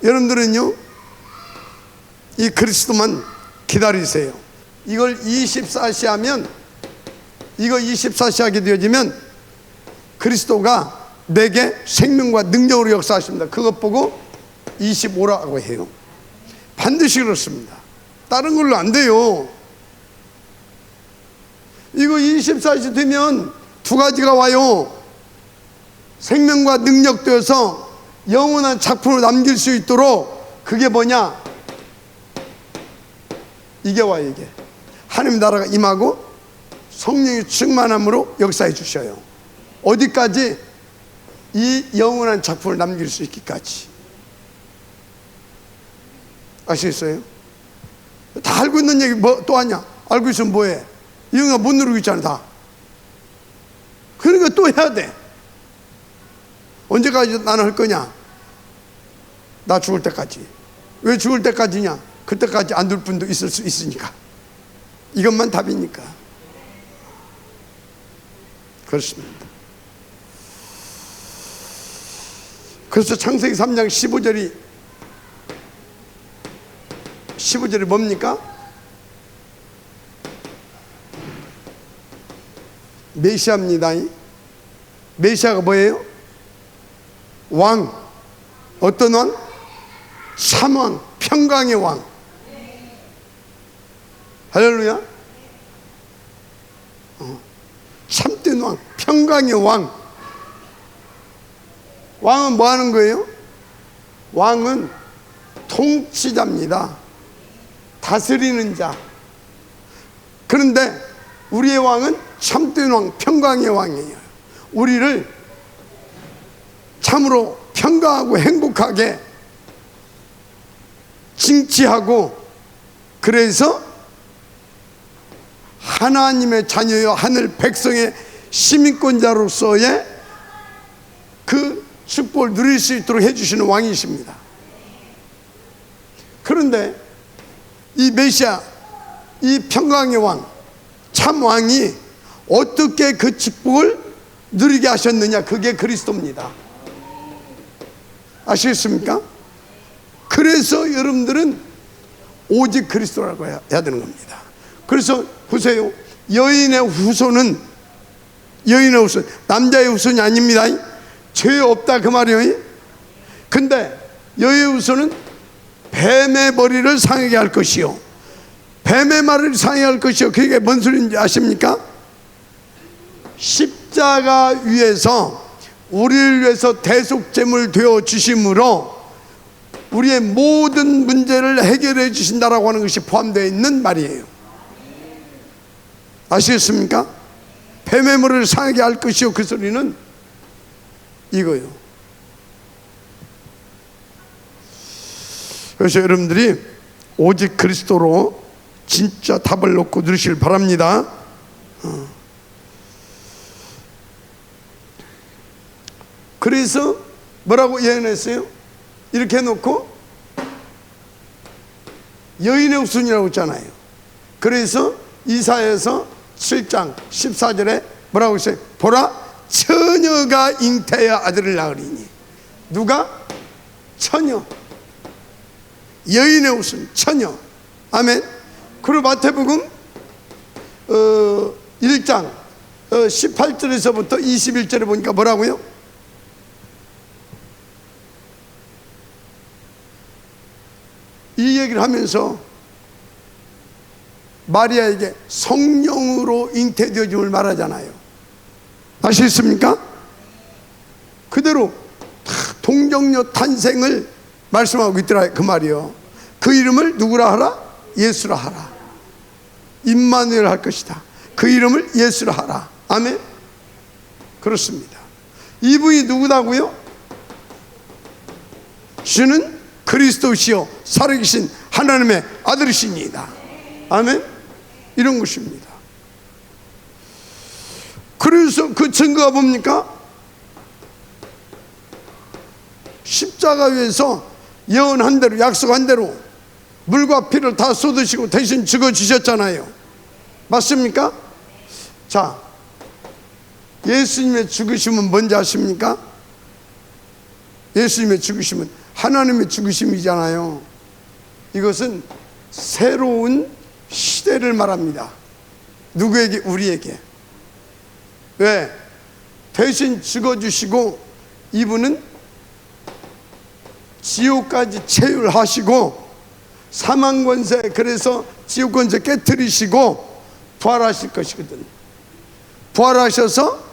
여러분들은요, 이 그리스도만 기다리세요. 이걸 24시 하면, 이거 24시 하게 되어지면 그리스도가 내게 생명과 능력으로 역사하십니다. 그것 보고 25라고 해요. 반드시 그렇습니다. 다른 걸로 안 돼요. 이거 24시 되면 두 가지가 와요. 생명과 능력 되어서 영원한 작품을 남길 수 있도록, 그게 뭐냐? 이게 와요. 이게 하나님 나라가 임하고 성령의 충만함으로 역사해 주셔요. 어디까지? 이 영원한 작품을 남길 수 있기까지. 아시겠어요? 다 알고 있는 얘기 뭐 또 하냐? 알고 있으면 뭐해? 이 영화 못 누르고 있잖아 다. 그러니까 또 해야 돼. 언제까지 나는 할 거냐? 나 죽을 때까지. 왜 죽을 때까지냐? 그때까지 안 둘 분도 있을 수 있으니까. 이것만 답이니까. 그렇습니다. 그래서 창세기 3장 15절이 뭡니까? 메시아입니다. 메시아가 뭐예요? 왕. 어떤 왕? 참왕, 평강의 왕. 할렐루야. 참된 왕, 평강의 왕. 왕은 뭐 하는 거예요? 왕은 통치자입니다. 다스리는 자. 그런데 우리의 왕은 참된 왕, 평강의 왕이에요. 우리를 참으로 평강하고 행복하게 징치하고, 그래서 하나님의 자녀여 하늘 백성의 시민권자로서의 그 축복을 누릴 수 있도록 해주시는 왕이십니다. 그런데 이 메시아, 이 평강의 왕, 참 왕이 어떻게 그 축복을 누리게 하셨느냐? 그게 그리스도입니다. 아시겠습니까? 그래서 여러분들은 오직 그리스도라고 해야 되는 겁니다. 그래서 보세요. 여인의 후손은, 여인의 후손, 남자의 후손이 아닙니다. 죄 없다 그 말이에요. 근데 여인의 후손은 뱀의 머리를 상하게 할 것이요, 뱀의 말을 상하게 할 것이요. 그게 뭔 소리인지 아십니까? 십자가 위에서 우리를 위해서 대속제물 되어 주심으로 우리의 모든 문제를 해결해 주신다라고 하는 것이 포함되어 있는 말이에요. 아시겠습니까? 뱀의 머리를 상하게 할 것이요. 그 소리는 이거요. 그래서 여러분들이 오직 그리스도로 진짜 답을 놓고 누리시길 바랍니다. 그래서 뭐라고 예언했어요? 이렇게 해놓고 여인의 후손이라고 했잖아요. 그래서 이사야서 7장 14절에 뭐라고 했어요? 보라, 처녀가 잉태하여 아들을 낳으리니. 누가? 처녀. 여인의 후손, 처녀. 아멘. 그리고 마태복음 1장 18절에서부터 21절에 보니까 뭐라고요? 이 얘기를 하면서 마리아에게 성령으로 잉태되어짐을 말하잖아요. 아시겠습니까? 그대로 동정녀 탄생을 말씀하고 있더라 그 말이요. 그 이름을 누구라 하라? 예수라 하라. 임마누엘 할 것이다. 그 이름을 예수라 하라. 아멘. 그렇습니다. 이분이 누구다고요? 주는 그리스도시요 살아계신 하나님의 아들이시니이다. 아멘. 이런 것입니다. 그래서 그 증거가 뭡니까? 십자가 위에서 예언한 대로, 약속한 대로 물과 피를 다 쏟으시고 대신 죽어주셨잖아요. 맞습니까? 자, 예수님의 죽으심은 뭔지 아십니까? 예수님의 죽으심은 하나님의 죽으심이잖아요. 이것은 새로운 시대를 말합니다. 누구에게? 우리에게. 왜? 대신 죽어주시고 이분은 지옥까지 체휼하시고 사망권세, 그래서 지옥권세 깨뜨리시고 부활하실 것이거든. 부활하셔서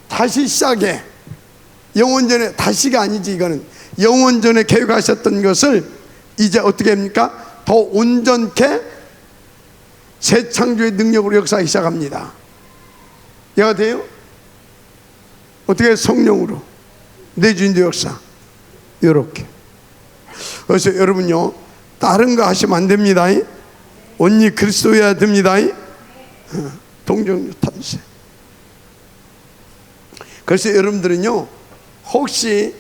다시 시작해. 영원전에, 다시가 아니지, 이거는 영원전에 계획하셨던 것을 이제 어떻게 합니까? 더 온전케 재창조의 능력으로 역사하기 시작합니다. 이해가 돼요? 어떻게? 성령으로 내주인도 역사. 이렇게. 그래서 여러분요, 다른 거 하시면 안 됩니다. 온리 그리스도여야 됩니다. 동정녀 탄생. 그래서 여러분들은요, 혹시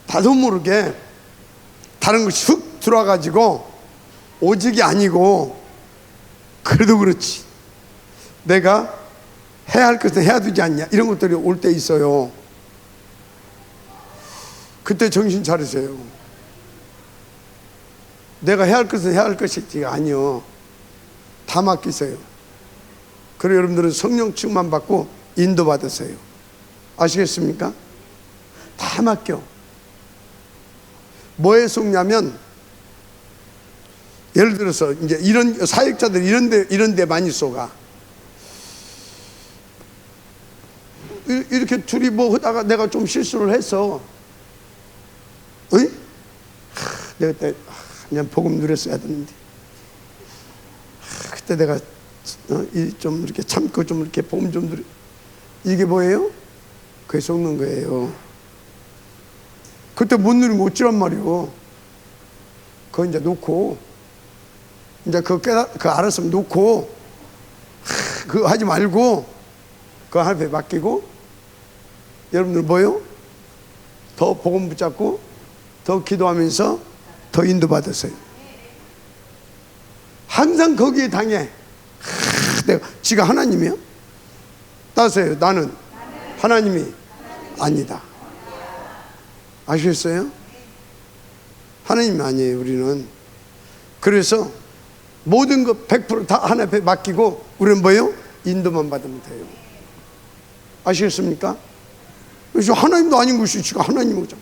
나도 모르게 다른 것이 훅 들어와가지고 오직이 아니고, 그래도 그렇지, 내가 해야 할 것은 해야 되지 않냐, 이런 것들이 올 때 있어요. 그때 정신 차리세요. 내가 해야 할 것은 해야 할 것이지 아니요, 다 맡기세요. 그리고 여러분들은 성령 충만 받고 인도 받으세요. 아시겠습니까? 다 맡겨. 뭐에 속냐면, 예를 들어서 이제 이런 사역자들 이런 데 많이 쏘가. 이렇게 둘이 뭐 하다가 내가 좀 실수를 해서, 어이? 내가 그때 그냥 복음 누렸어야 되는데, 그때 내가 좀 이렇게 참고 좀 이렇게 복음 좀 누려. 이게 뭐예요? 그게 속는 거예요. 그때 못 누리면 어찌란 말이요. 그거 이제 놓고, 이제 그거 알았으면 놓고, 그거 하지 말고 그거 하나님께 맡기고, 여러분들 뭐요? 더 복음 붙잡고 더 기도하면서 더 인도받으세요. 항상 거기에 당해. 내가 지가 하나님이요? 따세요. 나는 하나님이 아니다. 아시겠어요? 하나님이 아니에요, 우리는. 그래서 모든 것 100% 다 하나님 앞에 맡기고, 우리는 뭐예요? 인도만 받으면 돼요. 아시겠습니까? 그래서 하나님도 아닌 것이 지가 하나님이죠.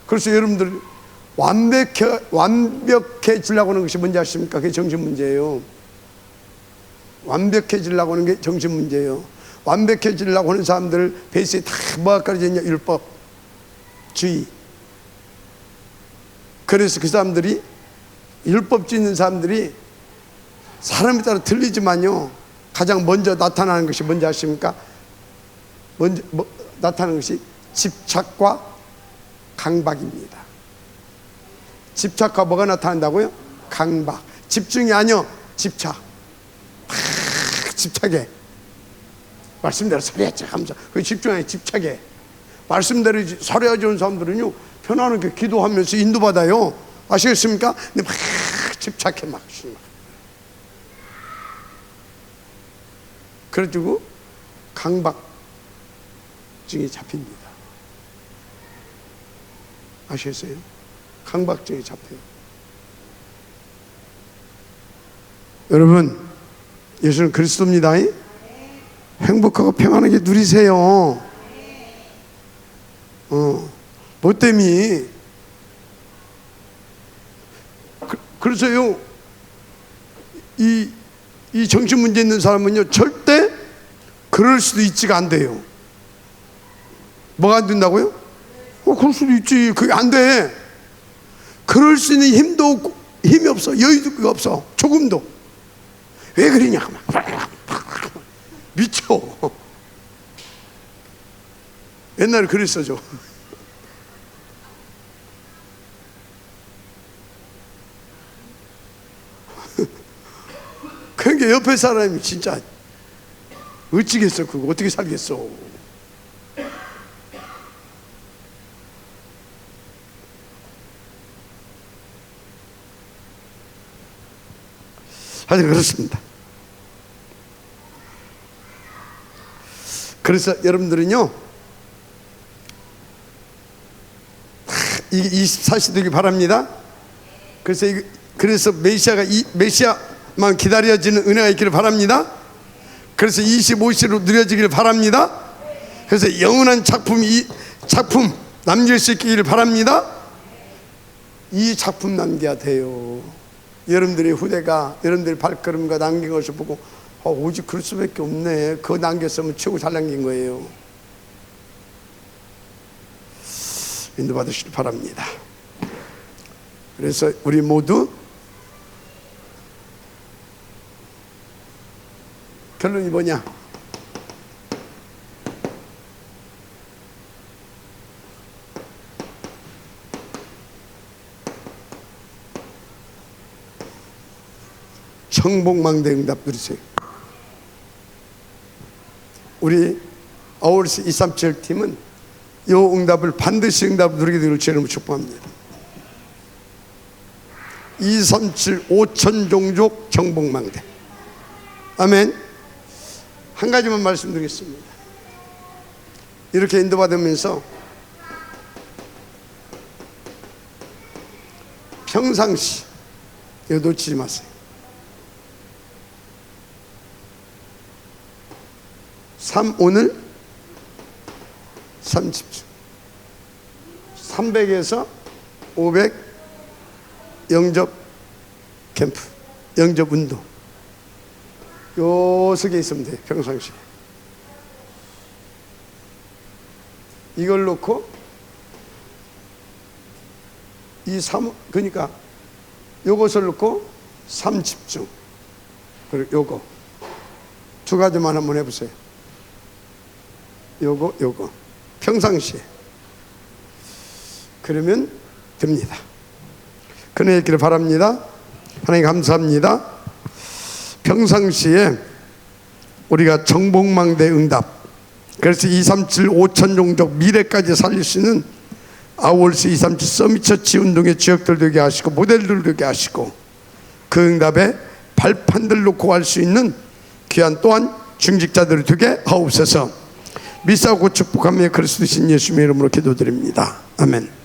그래서 여러분들 완벽해지려고 하는 것이 뭔지 아십니까? 그게 정신 문제예요. 완벽해지려고 하는 게 정신 문제예요. 완벽해지려고 하는 사람들 베이스에 다 뭐가 깔려져 있냐? 율법, 주의. 그래서 그 사람들이, 율법주의 있는 사람들이 사람에 따라 틀리지만요, 가장 먼저 나타나는 것이 뭔지 아십니까? 먼저 나타나는 것이 집착과 강박입니다. 집착과 뭐가 나타난다고요? 강박. 집중이 아니요, 집착. 집착해. 말씀대로 살아야지 하면서 그 집중하게 집착해. 말씀대로 살아야지 하는 사람들은요 편안하게 기도하면서 인도받아요. 아시겠습니까? 근데 막 집착해 막. 그래가지고 강박증이 잡힙니다. 아시겠어요? 강박증이 잡혀요. 여러분, 예수는 그리스도입니다. 행복하고 평안하게 누리세요. 뭐 때문에? 그래서요, 이 정신 문제 있는 사람은요, 절대 그럴 수도 있지가 안 돼요. 뭐가 안 된다고요? 그럴 수도 있지. 그게 안 돼. 그럴 수 있는 힘도 없고, 힘이 없어. 여유도 없어. 조금도. 왜 그러냐? 미쳐. 옛날에 그랬어죠. 그러니까 옆에 사람이 진짜 어찌겠어. 그거 어떻게 살겠어. 하여튼 그렇습니다. 그래서 여러분들은요, 이게 24시 되기 바랍니다. 그래서 메시아만 기다려지는 은혜가 있기를 바랍니다. 그래서 25시로 누려지기를 바랍니다. 그래서 영원한 작품 남길 수 있기를 바랍니다. 이 작품 남겨야 돼요. 여러분들의 후대가 여러분들의 발걸음과 남긴 것을 보고 오직 그럴 수밖에 없네. 그거 남겼으면 최고 잘 남긴 거예요. 인도받으시길 바랍니다. 그래서 우리 모두 결론이 뭐냐? 정복망대 응답 누리세요. 우리 아울스 237 팀은 이 응답을 반드시 응답을 누리게 되기를 주님으로 축복합니다. 237 5천 종족 정복망대. 아멘. 한 가지만 말씀드리겠습니다. 이렇게 인도받으면서 평상시 이거 놓치지 마세요. 오늘 30주 300에서 500 영접 캠프, 영접 운동 요 속에 있으면 돼요. 평상시에 이걸 놓고 그러니까 요것을 놓고 30주 그리고 요거 두 가지만 한번 해보세요. 요거 평상시에 그러면 됩니다. 그네 있기를 바랍니다. 하나님 감사합니다. 평상시에 우리가 정복망대 응답, 그래서 237 5천 종족 미래까지 살릴 수 있는 아울스 237 서밋처치 운동의 지역들 되게 하시고 모델들 되게 하시고 그 응답에 발판들 놓고 갈 수 있는 귀한 또한 중직자들이 되게 하옵소서. 미사고 축복하며 그리스도신 예수님의 이름으로 기도드립니다. 아멘.